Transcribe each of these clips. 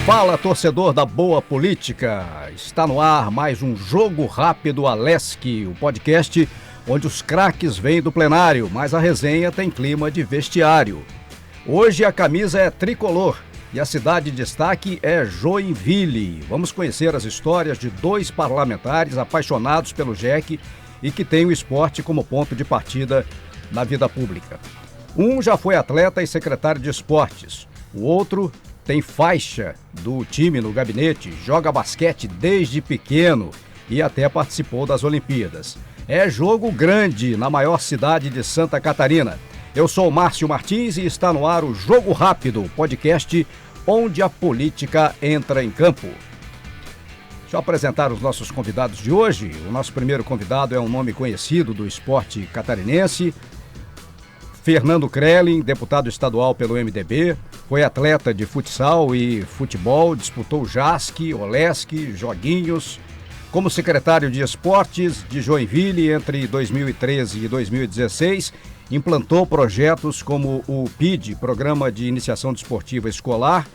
Fala, torcedor da boa política! Está no ar mais um Jogo Rápido Alesc, o podcast onde os craques vêm do plenário, mas a resenha tem clima de vestiário. Hoje a camisa é tricolor e a cidade de destaque é Joinville. Vamos conhecer as histórias de dois parlamentares apaixonados pelo JEC e que têm o esporte como ponto de partida na vida pública. Um já foi atleta e secretário de esportes, o outro tem faixa do time no gabinete, joga basquete desde pequeno e até participou das Olimpíadas. É jogo grande na maior cidade de Santa Catarina. Eu sou Márcio Martins e está no ar o Jogo Rápido, podcast onde a política entra em campo. Deixa eu apresentar os nossos convidados de hoje. O nosso primeiro convidado é um nome conhecido do esporte catarinense, Fernando Krelin, deputado estadual pelo MDB, foi atleta de futsal e futebol, disputou JASC, Olesc, Joguinhos. Como secretário de esportes de Joinville entre 2013 e 2016, implantou projetos como o PID, Programa de Iniciação Desportiva Escolar,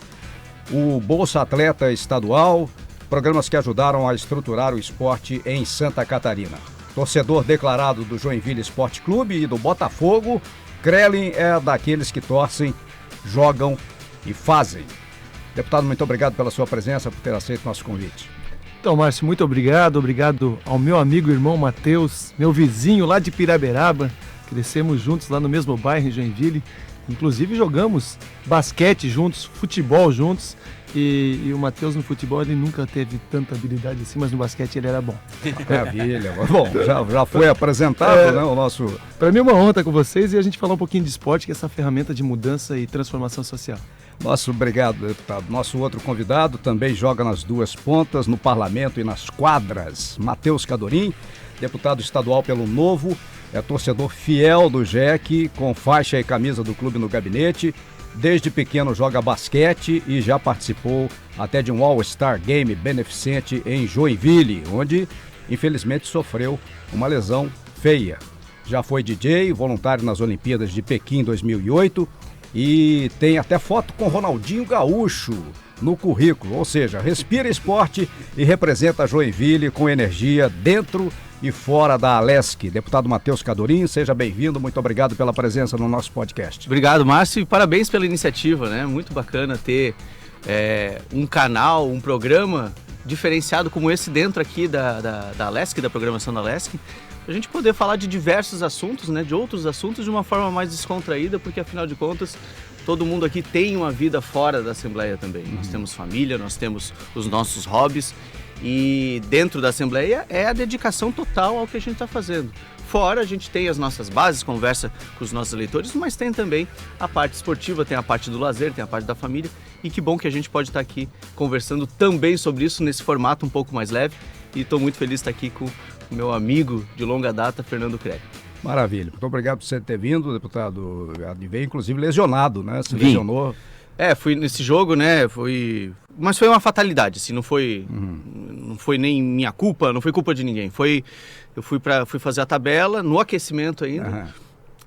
o Bolsa Atleta Estadual, programas que ajudaram a estruturar o esporte em Santa Catarina. Torcedor declarado do Joinville Esporte Clube e do Botafogo, Krelin é daqueles que torcem, jogam e fazem. Deputado, muito obrigado pela sua presença, por ter aceito o nosso convite. Então, Márcio, muito obrigado ao meu amigo e irmão Matheus, meu vizinho lá de Piraberaba. Crescemos juntos lá no mesmo bairro em Joinville, inclusive jogamos basquete juntos, futebol juntos. E o Matheus no futebol ele nunca teve tanta habilidade assim, mas no basquete ele era bom. Maravilha. Bom, já foi apresentado, né, o nosso... Para mim é uma honra estar com vocês e a gente falar um pouquinho de esporte, que é essa ferramenta de mudança e transformação social. Obrigado, deputado. Nosso outro convidado também joga nas duas pontas, no parlamento e nas quadras. Matheus Cadorim, deputado estadual pelo Novo, é torcedor fiel do JEC, com faixa e camisa do clube no gabinete. Desde pequeno joga basquete e já participou até de um All-Star Game beneficente em Joinville, onde infelizmente sofreu uma lesão feia. Já foi DJ, voluntário nas Olimpíadas de Pequim 2008 e tem até foto com Ronaldinho Gaúcho no currículo, ou seja, respira esporte e representa Joinville com energia dentro e fora da Alesc. Deputado Matheus Cadorim, seja bem-vindo, muito obrigado pela presença no nosso podcast. Obrigado, Márcio, e parabéns pela iniciativa, né? Muito bacana ter um canal, um programa diferenciado como esse dentro aqui da Alesc, da programação da Alesc, a gente poder falar de diversos assuntos, né? De outros assuntos de uma forma mais descontraída, porque afinal de contas todo mundo aqui tem uma vida fora da Assembleia também. Nós temos família, nós temos os nossos hobbies. E dentro da Assembleia é a dedicação total ao que a gente está fazendo. Fora a gente tem as nossas bases, conversa com os nossos eleitores, mas tem também a parte esportiva, tem a parte do lazer, tem a parte da família. E que bom que a gente pode estar aqui conversando também sobre isso nesse formato um pouco mais leve. E estou muito feliz de estar aqui com o meu amigo de longa data, Fernando Krelin. Maravilha. Muito obrigado por você ter vindo, deputado. Veio inclusive lesionado, né? Se lesionou. Fui nesse jogo, né? Mas foi uma fatalidade, assim, não foi nem minha culpa, não foi culpa de ninguém. Eu fui fazer a tabela no aquecimento ainda.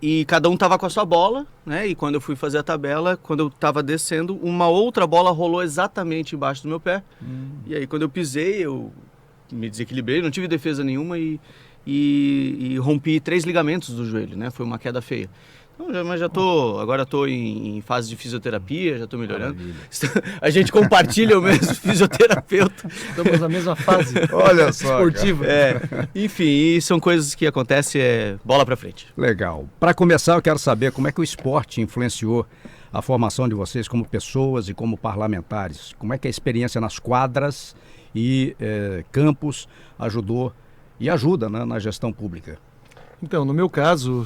E cada um tava com a sua bola, né? E quando eu fui fazer a tabela, quando eu tava descendo, uma outra bola rolou exatamente embaixo do meu pé. E aí quando eu pisei, eu me desequilibrei, não tive defesa nenhuma e rompi 3 ligamentos do joelho, né? Foi uma queda feia. Mas agora estou em fase de fisioterapia, já estou melhorando. Maravilha. A gente compartilha o mesmo fisioterapeuta. Estamos na mesma fase. Olha só, esportiva. Enfim, são coisas que acontecem, bola para frente. Legal. Para começar, eu quero saber como é que o esporte influenciou a formação de vocês como pessoas e como parlamentares. Como é que a experiência nas quadras e campos ajudou e ajuda, né, na gestão pública? Então, no meu caso,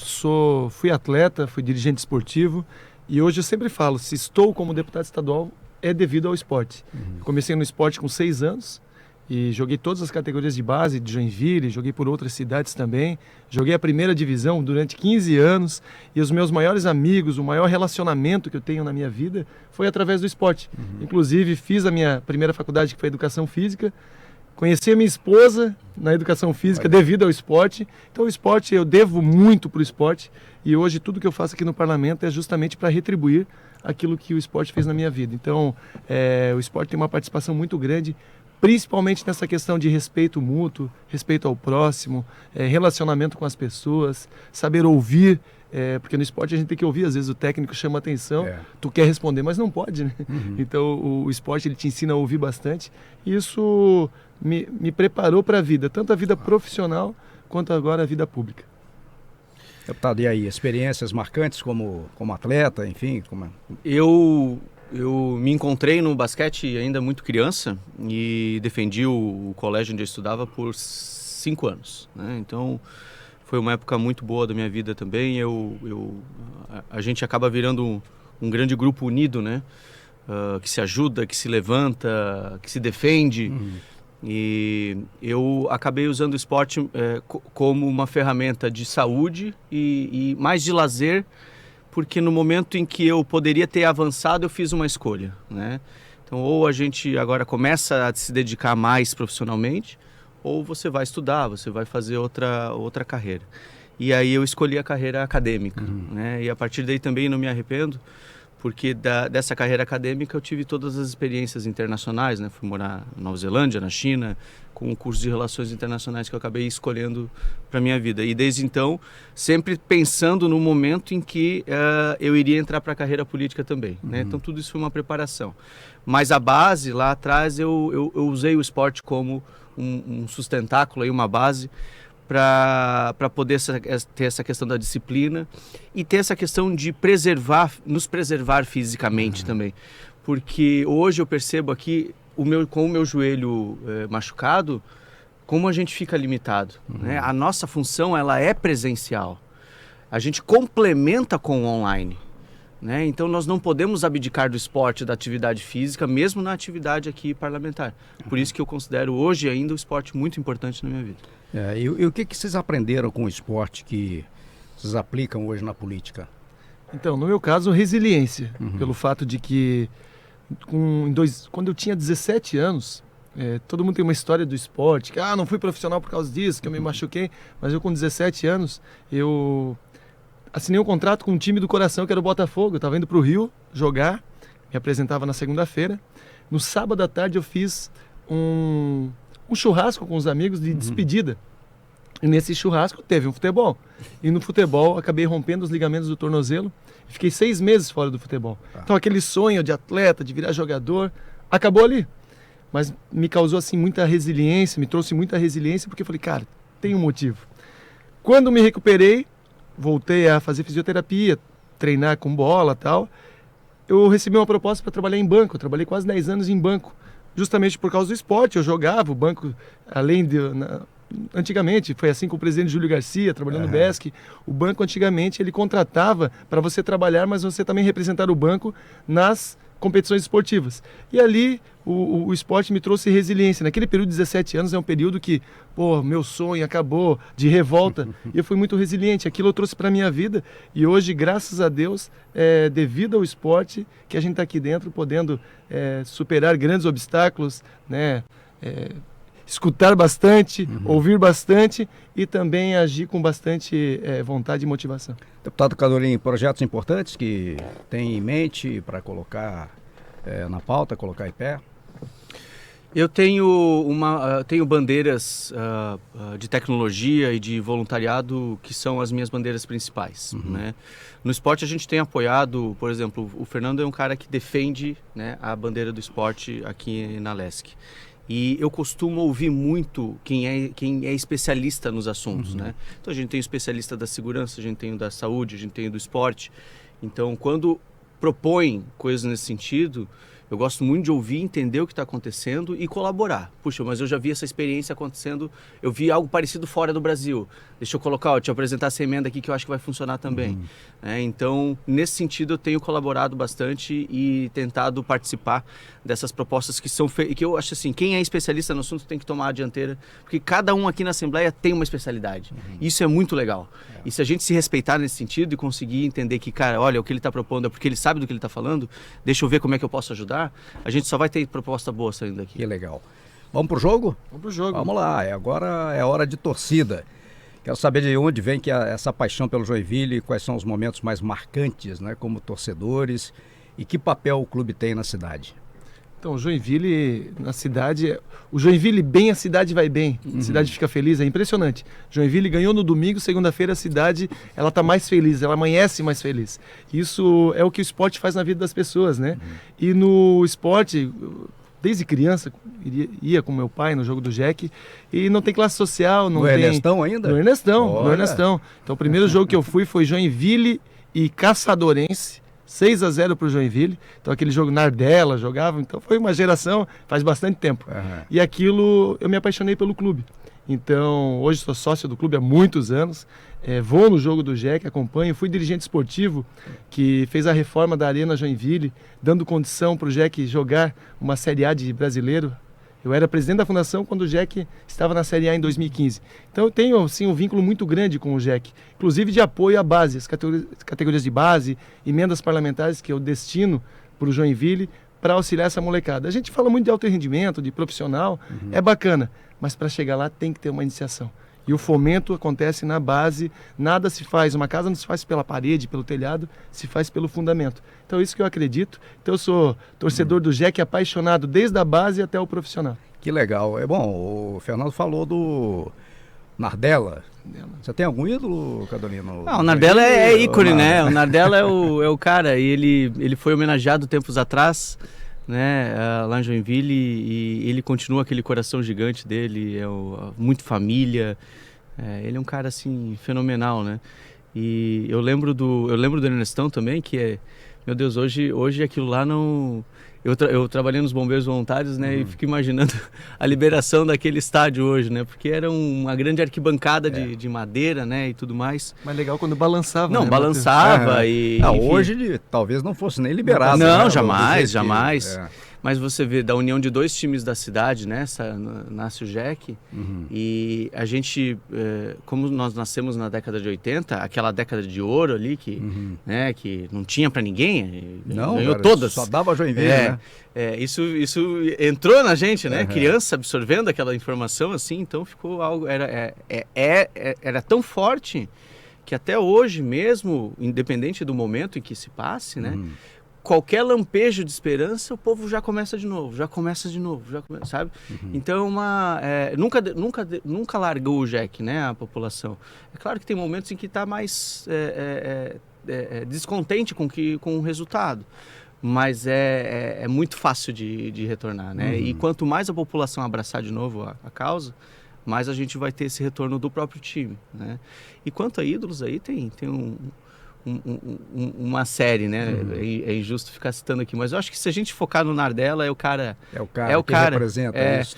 fui atleta, fui dirigente esportivo e hoje eu sempre falo, se estou como deputado estadual é devido ao esporte. Comecei no esporte com 6 anos e joguei todas as categorias de base de Joinville, joguei por outras cidades também, joguei a primeira divisão durante 15 anos e os meus maiores amigos, o maior relacionamento que eu tenho na minha vida foi através do esporte. Inclusive fiz a minha primeira faculdade que foi Educação Física, conheci a minha esposa na Educação Física devido ao esporte, então o esporte eu devo muito para o esporte e hoje tudo que eu faço aqui no parlamento é justamente para retribuir aquilo que o esporte fez na minha vida. Então, o esporte tem uma participação muito grande, principalmente nessa questão de respeito mútuo, respeito ao próximo, relacionamento com as pessoas, saber ouvir, porque no esporte a gente tem que ouvir, às vezes o técnico chama atenção, tu quer responder, mas não pode, né? Então o esporte ele te ensina a ouvir bastante, e isso me preparou para a vida, tanto a vida profissional quanto agora a vida pública. Deputado, e aí, experiências marcantes como atleta, enfim? Eu me encontrei no basquete ainda muito criança e defendi o colégio onde eu estudava por 5 anos, né? Então foi uma época muito boa da minha vida também. A gente acaba virando um grande grupo unido, né? Que se ajuda, que se levanta, que se defende. E eu acabei usando o esporte como uma ferramenta de saúde e mais de lazer, porque no momento em que eu poderia ter avançado, eu fiz uma escolha, né? Então, ou a gente agora começa a se dedicar mais profissionalmente, ou você vai estudar, você vai fazer outra carreira. E aí eu escolhi a carreira acadêmica, né? E a partir daí também não me arrependo, porque dessa carreira acadêmica eu tive todas as experiências internacionais, né? Fui morar na Nova Zelândia, na China, com um curso de relações internacionais que eu acabei escolhendo para minha vida. E desde então, sempre pensando no momento em que eu iria entrar para a carreira política também, né? Então tudo isso foi uma preparação. Mas a base, lá atrás, eu usei o esporte como um sustentáculo, uma base, para poder ter essa questão da disciplina e ter essa questão de nos preservar fisicamente também. Porque hoje eu percebo aqui, com o meu joelho machucado, como a gente fica limitado, né? A nossa função, ela é presencial. A gente complementa com o online, né? Então nós não podemos abdicar do esporte, da atividade física, mesmo na atividade aqui parlamentar. Por isso que eu considero hoje ainda o esporte muito importante na minha vida. E o que vocês aprenderam com o esporte que vocês aplicam hoje na política? Então, no meu caso, resiliência, pelo fato de que quando eu tinha 17 anos, todo mundo tem uma história do esporte, que não fui profissional por causa disso, que eu me machuquei, mas eu com 17 anos, eu assinei um contrato com um time do coração, que era o Botafogo. Eu estava indo para o Rio jogar, me apresentava na segunda-feira. No sábado à tarde eu fiz um churrasco com os amigos de despedida. E nesse churrasco teve um futebol. E no futebol acabei rompendo os ligamentos do tornozelo. Fiquei 6 meses fora do futebol. Então aquele sonho de atleta, de virar jogador, acabou ali. Mas me causou assim muita resiliência, me trouxe muita resiliência, porque eu falei, cara, tem um motivo. Quando me recuperei, voltei a fazer fisioterapia, treinar com bola e tal, eu recebi uma proposta para trabalhar em banco. Eu trabalhei quase 10 anos em banco, justamente por causa do esporte. Eu jogava o banco, antigamente, foi assim com o presidente Júlio Garcia, trabalhando no BESC. O banco, antigamente, ele contratava para você trabalhar, mas você também representar o banco nas competições esportivas. E ali o esporte me trouxe resiliência. Naquele período de 17 anos é um período que, meu sonho acabou de revolta, e eu fui muito resiliente. Aquilo eu trouxe para a minha vida, e hoje, graças a Deus, devido ao esporte, que a gente está aqui dentro, podendo superar grandes obstáculos, né? Escutar bastante, ouvir bastante e também agir com bastante vontade e motivação. Deputado Cadorim, projetos importantes que tem em mente para colocar na pauta, colocar em pé? Eu tenho bandeiras de tecnologia e de voluntariado que são as minhas bandeiras principais, né? No esporte a gente tem apoiado, por exemplo, o Fernando é um cara que defende, né, a bandeira do esporte aqui na LESC. E eu costumo ouvir muito quem é especialista nos assuntos, né? Então a gente tem o especialista da segurança, a gente tem o da saúde, a gente tem o do esporte. Então quando propõem coisas nesse sentido, eu gosto muito de ouvir, entender o que está acontecendo e colaborar. Puxa, mas eu já vi essa experiência acontecendo, eu vi algo parecido fora do Brasil. Deixa eu colocar, te apresentar essa emenda aqui que eu acho que vai funcionar também. Então, nesse sentido, eu tenho colaborado bastante e tentado participar dessas propostas que são feitas. Que eu acho assim, quem é especialista no assunto tem que tomar a dianteira, porque cada um aqui na Assembleia tem uma especialidade. Isso é muito legal. E se a gente se respeitar nesse sentido e conseguir entender que, cara, olha, o que ele está propondo é porque ele sabe do que ele está falando, deixa eu ver como é que eu posso ajudar, a gente só vai ter proposta boa saindo daqui. Que legal. Vamos pro jogo? Vamos pro jogo. Vamos lá, agora é hora de torcida. Quero saber de onde vem essa paixão pelo Joinville, quais são os momentos mais marcantes, né, como torcedores, e que papel o clube tem na cidade. Então, o Joinville na cidade, o Joinville bem, a cidade vai bem, a cidade fica feliz, é impressionante. Joinville ganhou no domingo, segunda-feira a cidade, ela está mais feliz, ela amanhece mais feliz. Isso é o que o esporte faz na vida das pessoas, né? E no esporte, desde criança, ia com meu pai no jogo do Jack, e não tem classe social, não no tem... Ernestão ainda? No Ernestão. Então, o primeiro jogo que eu fui foi Joinville e Caçadorense, 6-0 para o Joinville. Então, aquele jogo Nardella jogava. Então, foi uma geração, faz bastante tempo. E aquilo, eu me apaixonei pelo clube. Então, hoje sou sócio do clube há muitos anos. Vou no jogo do Jack, acompanho. Fui dirigente esportivo que fez a reforma da Arena Joinville, dando condição para o Jack jogar uma Série A de brasileiro. Eu era presidente da fundação quando o Jack estava na Série A em 2015. Então eu tenho assim, um vínculo muito grande com o Jack, inclusive de apoio à base, as categorias de base, emendas parlamentares que eu destino para o Joinville para auxiliar essa molecada. A gente fala muito de alto rendimento, de profissional, é bacana, mas para chegar lá tem que ter uma iniciação. E o fomento acontece na base, nada se faz, uma casa não se faz pela parede, pelo telhado, se faz pelo fundamento. Então é isso que eu acredito. Então eu sou torcedor do Jack, apaixonado desde a base até o profissional. Que legal. É bom, o Fernando falou do Nardella. Você tem algum ídolo, Cadolino? Não, o Nardella é ícone, né? O Nardella é o cara, e ele foi homenageado tempos atrás, né, lá em Joinville, e ele continua aquele coração gigante dele, muito família, ele é um cara assim fenomenal, né? E eu lembro do Ernestão também, que meu Deus, hoje aquilo lá não... Eu trabalhei nos Bombeiros Voluntários, né, e fico imaginando a liberação daquele estádio hoje, né, porque era uma grande arquibancada de madeira, né, e tudo mais. Mas legal quando balançava. Não, né, balançava e... hoje talvez não fosse nem liberado. Não, né, jamais. Mas você vê, da união de dois times da cidade, né, nasce o Jack, e a gente, como nós nascemos na década de 80, aquela década de ouro ali, né, que não tinha pra ninguém, ganhou cara, todas. Só dava Joinville, né? Isso entrou na gente, né, criança absorvendo aquela informação assim, então ficou algo, era tão forte que até hoje mesmo, independente do momento em que se passe, né, qualquer lampejo de esperança, o povo já começa de novo, sabe? Então, nunca largou o Jack, né, a população. É claro que tem momentos em que está mais descontente com o resultado, mas é muito fácil de retornar, né? E quanto mais a população abraçar de novo a causa, mais a gente vai ter esse retorno do próprio time, né? E quanto a ídolos aí, tem uma série, né? É injusto ficar citando aqui, mas eu acho que se a gente focar no Nardella, é o cara que representa isso.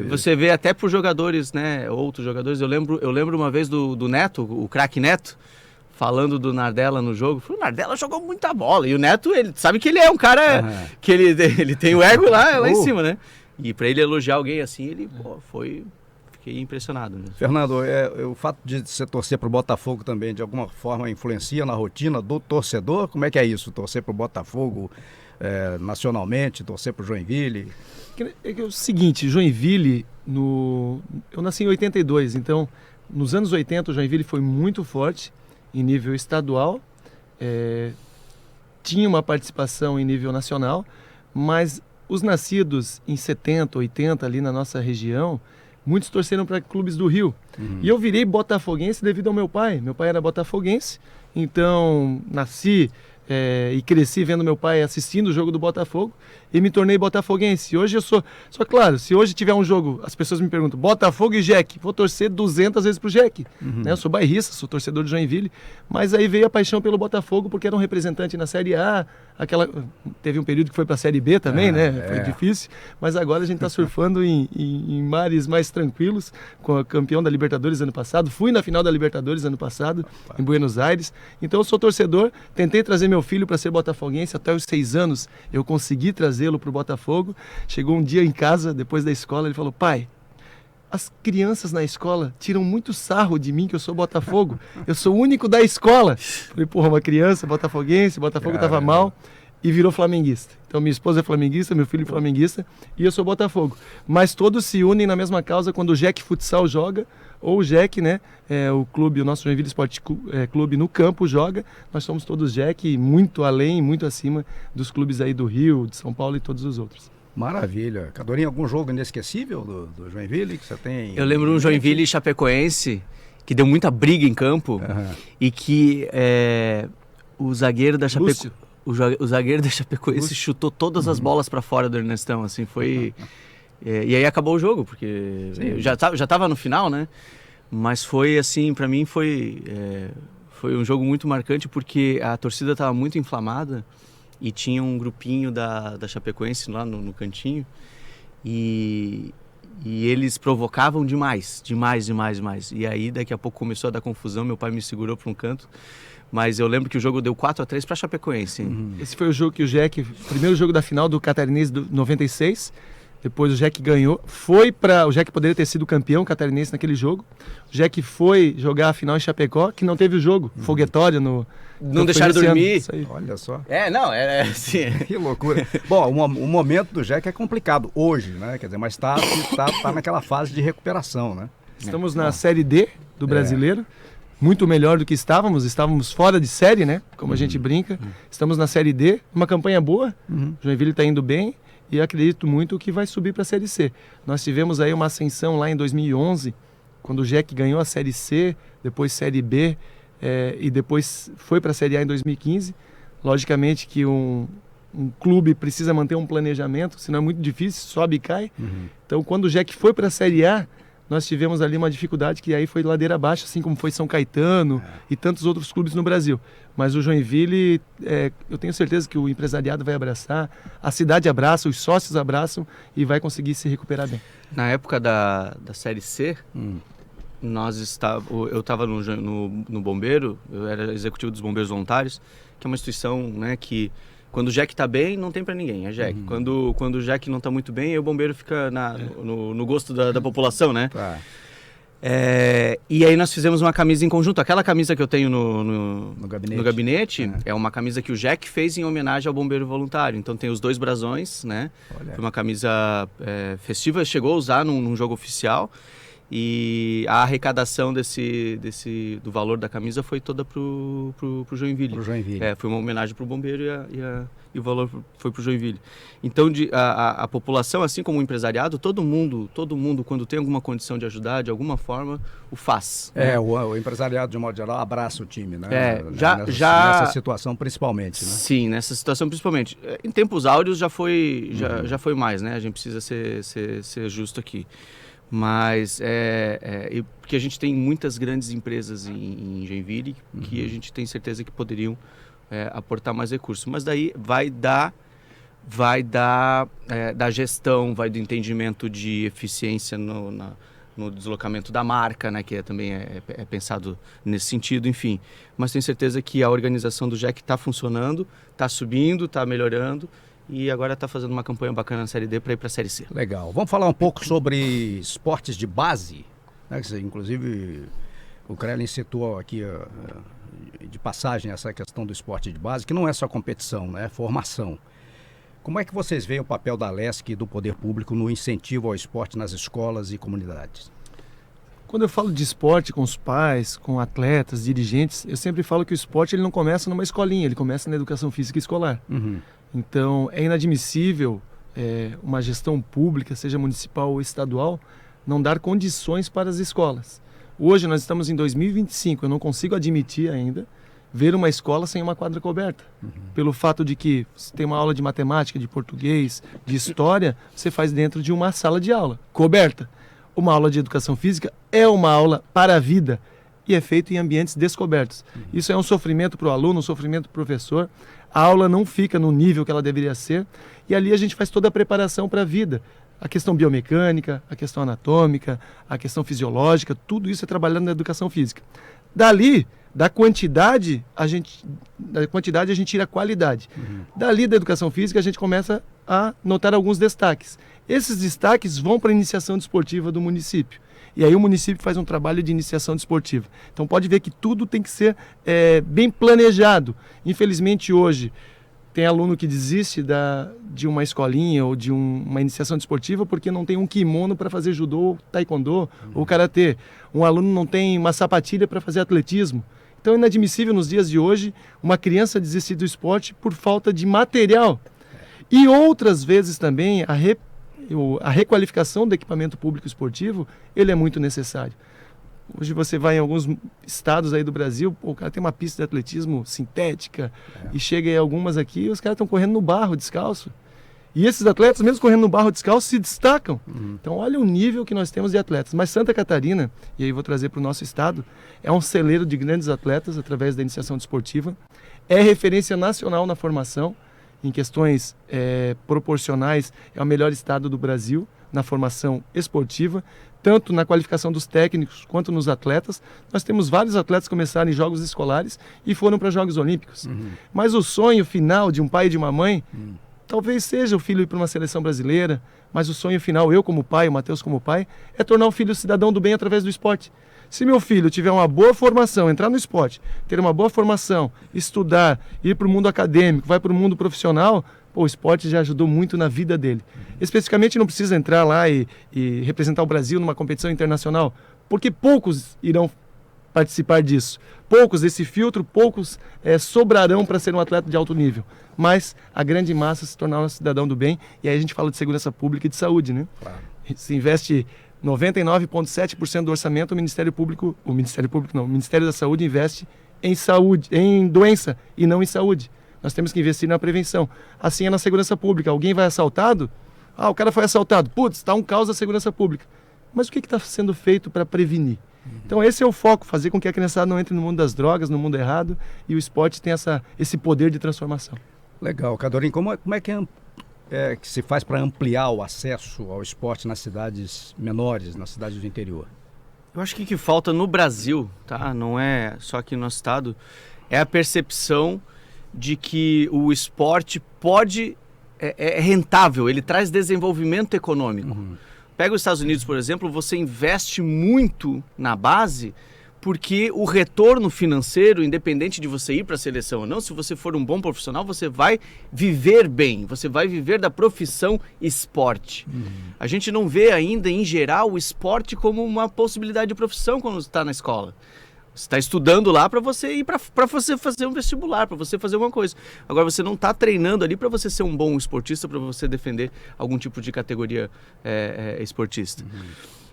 Você vê até por jogadores, né? Outros jogadores. Eu lembro uma vez do Neto, o craque Neto, falando do Nardella no jogo. O Nardella jogou muita bola. E o Neto, ele sabe que ele é um cara que ele tem o ego lá em cima, né? E para ele elogiar alguém assim, ele fiquei impressionado mesmo. Fernando, o fato de você torcer para o Botafogo também, de alguma forma, influencia na rotina do torcedor? Como é que é isso, torcer para o Botafogo nacionalmente, torcer para o Joinville? É o seguinte, Joinville, eu nasci em 82, então nos anos 80 o Joinville foi muito forte em nível estadual, tinha uma participação em nível nacional, mas os nascidos em 70, 80 ali na nossa região, muitos torceram para clubes do Rio. E eu virei botafoguense devido ao meu pai. Meu pai era botafoguense, então nasci e cresci vendo meu pai assistindo o jogo do Botafogo e me tornei botafoguense. Hoje eu sou... Só claro, se hoje tiver um jogo, as pessoas me perguntam, Botafogo e Jack, vou torcer 200 vezes pro Jack. Né? Eu sou bairrista, sou torcedor de Joinville, mas aí veio a paixão pelo Botafogo porque era um representante na Série A, teve um período que foi para a Série B também, né? Foi difícil, mas agora a gente está surfando em mares mais tranquilos, com a campeão da Libertadores ano passado, fui na final da Libertadores ano passado, em Buenos Aires, então eu sou torcedor, tentei trazer meu filho para ser botafoguense, até os 6 anos eu consegui trazê-lo para o Botafogo. Chegou um dia em casa, depois da escola, ele falou, pai, as crianças na escola tiram muito sarro de mim que eu sou Botafogo, eu sou o único da escola. Falei, porra, uma criança botafoguense, Botafogo estava mal. e virou flamenguista. Então minha esposa é flamenguista, meu filho é flamenguista e eu sou Botafogo. Mas todos se unem na mesma causa quando o Jack Futsal joga, ou o Jack, né, o nosso Joinville Esporte Clube no campo joga, nós somos todos Jack, muito além, muito acima dos clubes aí do Rio, de São Paulo e todos os outros. Maravilha. Cadorinho, algum jogo inesquecível do Joinville que você tem? Eu lembro um Joinville e Chapecoense que deu muita briga em campo e que o zagueiro da Chapecoense... O zagueiro da Chapecoense chutou todas as bolas para fora do Ernestão, assim, foi... E aí acabou o jogo, porque já tava no final, né? Mas foi assim, para mim foi um jogo muito marcante, porque a torcida estava muito inflamada e tinha um grupinho da Chapecoense lá no cantinho e eles provocavam demais. E aí daqui a pouco começou a dar confusão, meu pai me segurou para um canto. Mas eu lembro que o jogo deu 4-3 para a Chapecoense. Esse foi o jogo que o Jack, primeiro jogo da final do Catarinense do 96. Depois o Jack ganhou. O Jack poderia ter sido campeão catarinense naquele jogo. O Jack foi jogar a final em Chapecó, que não teve o jogo. Foguetório no... Não deixaram dormir. Olha só. Assim. Que loucura. Bom, o momento do Jack é complicado hoje, né? Quer dizer, mas tá naquela fase de recuperação, né? Estamos na Série D do Brasileiro. Muito melhor do que estávamos fora de série, né? Como a gente brinca. Estamos na Série D, uma campanha boa. O Joinville está indo bem e acredito muito que vai subir para a Série C. Nós tivemos aí uma ascensão lá em 2011, quando o Jack ganhou a Série C, depois Série B e depois foi para a Série A em 2015. Logicamente que um clube precisa manter um planejamento, senão é muito difícil, sobe e cai. Então, quando o Jack foi para a Série A, nós tivemos ali uma dificuldade que aí foi ladeira abaixo, assim como foi São Caetano e tantos outros clubes no Brasil. Mas o Joinville, eu tenho certeza que o empresariado vai abraçar, a cidade abraça, os sócios abraçam e vai conseguir se recuperar bem. Na época da Série C, eu estava no Bombeiro, eu era executivo dos Bombeiros Voluntários, que é uma instituição, né, que quando o Jack está bem, não tem para ninguém, é Jack. Quando o Jack não está muito bem, aí o bombeiro fica no gosto da população, né? Tá. E aí nós fizemos uma camisa em conjunto. Aquela camisa que eu tenho no gabinete é uma camisa que o Jack fez em homenagem ao bombeiro voluntário. Então tem os dois brasões, né? Olha. Foi uma camisa festiva, chegou a usar num jogo oficial. E a arrecadação do valor da camisa foi toda pro Joinville. Foi uma homenagem pro bombeiro e o valor foi pro Joinville. Então a população, assim como o empresariado, todo mundo quando tem alguma condição de ajudar de alguma forma, o faz. O empresariado de modo geral abraça o time, né? Nessa situação principalmente, né? Sim, nessa situação principalmente. Em tempos áureos já foi mais, né? A gente precisa ser justo aqui. Mas porque a gente tem muitas grandes empresas em Joinville que a gente tem certeza que poderiam aportar mais recursos. Mas daí vai da gestão, vai do entendimento de eficiência no deslocamento da marca, né, que também é pensado nesse sentido, enfim. Mas tenho certeza que a organização do Jack está funcionando, está subindo, está melhorando. E agora está fazendo uma campanha bacana na Série D para ir para a Série C. Legal. Vamos falar um pouco sobre esportes de base, né? Inclusive, o Krellin citou aqui de passagem essa questão do esporte de base, que não é só competição, né? É formação. Como é que vocês veem o papel da LESC e do poder público no incentivo ao esporte nas escolas e comunidades? Quando eu falo de esporte com os pais, com atletas, dirigentes, eu sempre falo que o esporte ele não começa numa escolinha, ele começa na educação física escolar. Então, é inadmissível uma gestão pública, seja municipal ou estadual, não dar condições para as escolas. Hoje nós estamos em 2025, eu não consigo admitir ainda ver uma escola sem uma quadra coberta. Pelo fato de que você tem uma aula de matemática, de português, de história, você faz dentro de uma sala de aula coberta. Uma aula de educação física é uma aula para a vida e é feito em ambientes descobertos. Isso é um sofrimento para o aluno, um sofrimento para o professor. A aula não fica no nível que ela deveria ser e ali a gente faz toda a preparação para a vida. A questão biomecânica, a questão anatômica, a questão fisiológica, tudo isso é trabalhado na educação física. Dali, da quantidade a gente tira a qualidade. Dali da educação física a gente começa a notar alguns destaques. Esses destaques vão para a iniciação desportiva do município. E aí o município faz um trabalho de iniciação desportiva. Então pode ver que tudo tem que ser bem planejado. Infelizmente hoje, Tem aluno que desiste de uma escolinha ou de uma iniciação desportiva porque não tem um kimono para fazer judô, taekwondo ou karatê. Um aluno não tem uma sapatilha para fazer atletismo. Então é inadmissível nos dias de hoje uma criança desistir do esporte por falta de material. E outras vezes também a requalificação do equipamento público esportivo, ele é muito necessário. Hoje você vai em alguns estados aí do Brasil, o cara tem uma pista de atletismo sintética e chega em algumas aqui, os caras estão correndo no barro descalço. E esses atletas, mesmo correndo no barro descalço, se destacam. Então olha o nível que nós temos de atletas. Mas Santa Catarina, e aí vou trazer para o nosso estado, é um celeiro de grandes atletas através da iniciação desportiva, é referência nacional na formação, em questões proporcionais, é o melhor estado do Brasil na formação esportiva, tanto na qualificação dos técnicos quanto nos atletas. Nós temos vários atletas que começaram em jogos escolares e foram para Jogos Olímpicos. Mas o sonho final de um pai e de uma mãe, talvez seja o filho ir para uma seleção brasileira, mas o sonho final, eu como pai, o Matheus como pai, é tornar o filho cidadão do bem através do esporte. Se meu filho tiver uma boa formação, entrar no esporte, ter uma boa formação, estudar, ir para o mundo acadêmico, vai para o mundo profissional, o esporte já ajudou muito na vida dele. Especificamente não precisa entrar lá e representar o Brasil numa competição internacional, porque poucos irão participar disso. Poucos desse filtro, poucos sobrarão para ser um atleta de alto nível. Mas a grande massa se tornar um cidadão do bem, e aí a gente fala de segurança pública e de saúde, né? Claro. Se investe 99,7% do orçamento, o Ministério da Saúde investe em saúde, em doença e não em saúde. Nós temos que investir na prevenção. Assim é na segurança pública. Alguém vai assaltado? O cara foi assaltado. Putz, está um caos da segurança pública. Mas o que está sendo feito para prevenir? Então esse é o foco, fazer com que a criançada não entre no mundo das drogas, no mundo errado, e o esporte tem esse poder de transformação. Legal. Cadorim, como é que se faz para ampliar o acesso ao esporte nas cidades menores, nas cidades do interior? Eu acho que o que falta no Brasil, tá? Não é só aqui no nosso estado, é a percepção de que o esporte é rentável, ele traz desenvolvimento econômico. Pega os Estados Unidos, por exemplo, você investe muito na base porque o retorno financeiro, independente de você ir para a seleção ou não, se você for um bom profissional, você vai viver bem, você vai viver da profissão esporte. A gente não vê ainda, em geral, o esporte como uma possibilidade de profissão quando você está na escola. Você está estudando lá para você ir para você fazer um vestibular, para você fazer alguma coisa. Agora você não está treinando ali para você ser um bom esportista, para você defender algum tipo de categoria esportista.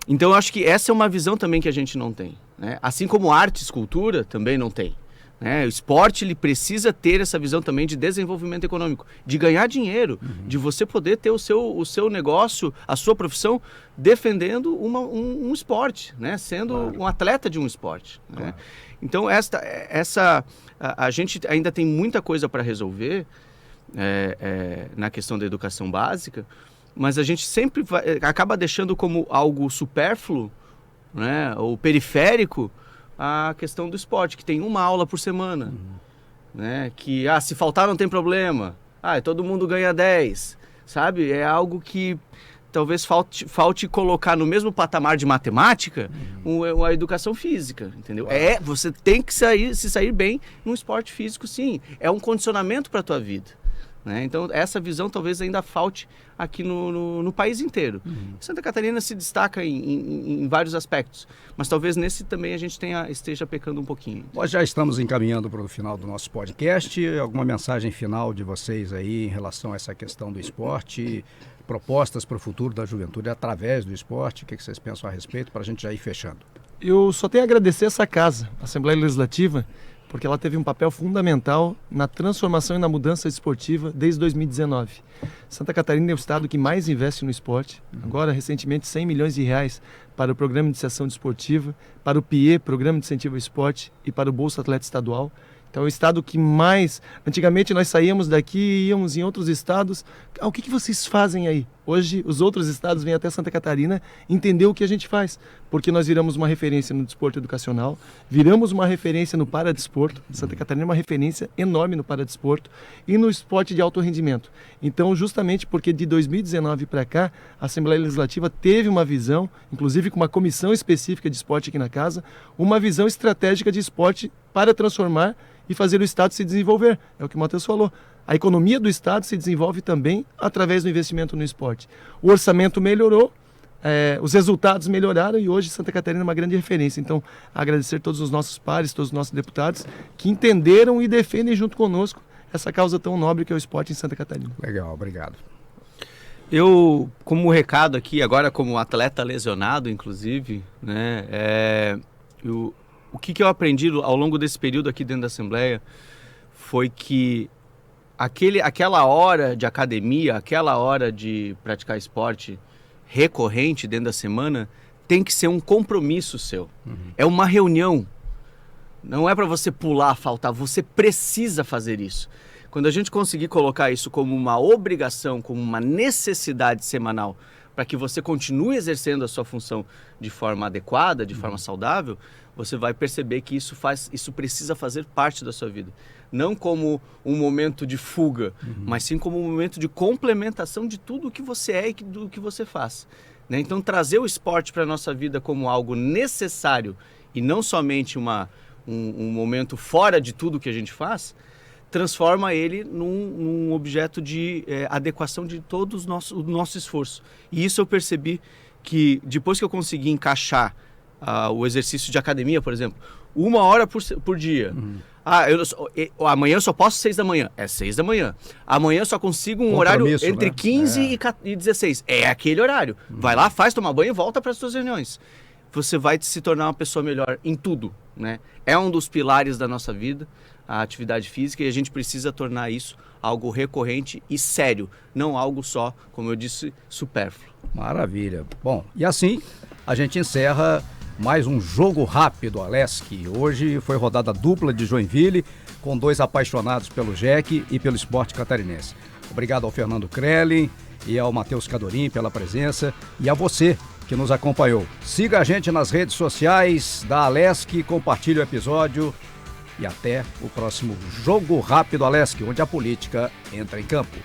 Então eu acho que essa é uma visão também que a gente não tem, né? Assim como arte e escultura também não tem, né? O esporte ele precisa ter essa visão também de desenvolvimento econômico, de ganhar dinheiro, de você poder ter o seu negócio, a sua profissão, defendendo um esporte, né? Sendo um atleta de um esporte. Né? Então a gente ainda tem muita coisa para resolver na questão da educação básica, mas a gente sempre acaba deixando como algo supérfluo, né? Ou periférico, a questão do esporte, que tem uma aula por semana, né? Que se faltar não tem problema, todo mundo ganha 10, sabe? É algo que talvez falte colocar no mesmo patamar de matemática a educação física, entendeu? Você tem que se sair bem num esporte físico, sim, é um condicionamento para a tua vida. Né? Então essa visão talvez ainda falte aqui no país inteiro. Santa Catarina se destaca em vários aspectos, mas talvez nesse também a gente esteja pecando um pouquinho. Nós já estamos encaminhando para o final do nosso podcast. Alguma mensagem final de vocês aí em relação a essa questão do esporte, propostas para o futuro da juventude através do esporte? O que vocês pensam a respeito para a gente já ir fechando? Eu só tenho a agradecer essa casa, a Assembleia Legislativa, porque ela teve um papel fundamental na transformação e na mudança esportiva desde 2019. Santa Catarina é o estado que mais investe no esporte. Agora, recentemente, 100 milhões de reais para o Programa de Iniciação Desportiva, para o PIE, Programa de Incentivo ao Esporte, e para o Bolsa Atleta Estadual. Então é o estado que mais... Antigamente nós saíamos daqui e íamos em outros estados. O que vocês fazem aí? Hoje os outros estados vêm até Santa Catarina entender o que a gente faz. Porque nós viramos uma referência no desporto educacional, viramos uma referência no paradesporto. Santa Catarina é uma referência enorme no paradesporto e no esporte de alto rendimento. Então justamente porque de 2019 para cá, a Assembleia Legislativa teve uma visão, inclusive com uma comissão específica de esporte aqui na casa, uma visão estratégica de esporte para transformar e fazer o estado se desenvolver. É o que o Matheus falou. A economia do Estado se desenvolve também através do investimento no esporte. O orçamento melhorou, os resultados melhoraram e hoje Santa Catarina é uma grande referência. Então, agradecer a todos os nossos pares, todos os nossos deputados que entenderam e defendem junto conosco essa causa tão nobre que é o esporte em Santa Catarina. Legal, obrigado. Eu, como recado aqui, agora como atleta lesionado, inclusive, né, o que eu aprendi ao longo desse período aqui dentro da Assembleia foi que aquela hora de academia, aquela hora de praticar esporte recorrente dentro da semana, tem que ser um compromisso seu. É uma reunião. Não é para você pular, faltar, você precisa fazer isso. Quando a gente conseguir colocar isso como uma obrigação, como uma necessidade semanal, para que você continue exercendo a sua função de forma adequada, de forma saudável, você vai perceber que isso precisa fazer parte da sua vida. Não como um momento de fuga, mas sim como um momento de complementação de tudo o que você é e do que você faz. Né? Então, trazer o esporte para a nossa vida como algo necessário e não somente um momento fora de tudo que a gente faz, transforma ele num objeto de adequação de todo o nosso esforço. E isso eu percebi que depois que eu consegui encaixar o exercício de academia, por exemplo, 1 hora por dia. Amanhã eu só posso 6 da manhã. É 6 da manhã. Amanhã eu só consigo um horário entre 15 e 16. É aquele horário. Vai lá, faz, toma banho e volta para as suas reuniões. Você vai se tornar uma pessoa melhor em tudo, né? É um dos pilares da nossa vida, a atividade física, e a gente precisa tornar isso algo recorrente e sério, não algo só, como eu disse, supérfluo. Maravilha. Bom, e assim a gente encerra mais um Jogo Rápido Alesc. Hoje foi rodada dupla de Joinville, com 2 apaixonados pelo JEC e pelo esporte catarinense. Obrigado ao Fernando Krellin e ao Matheus Cadorim pela presença e a você que nos acompanhou. Siga a gente nas redes sociais da Alesc, compartilhe o episódio e até o próximo Jogo Rápido Alesc, onde a política entra em campo.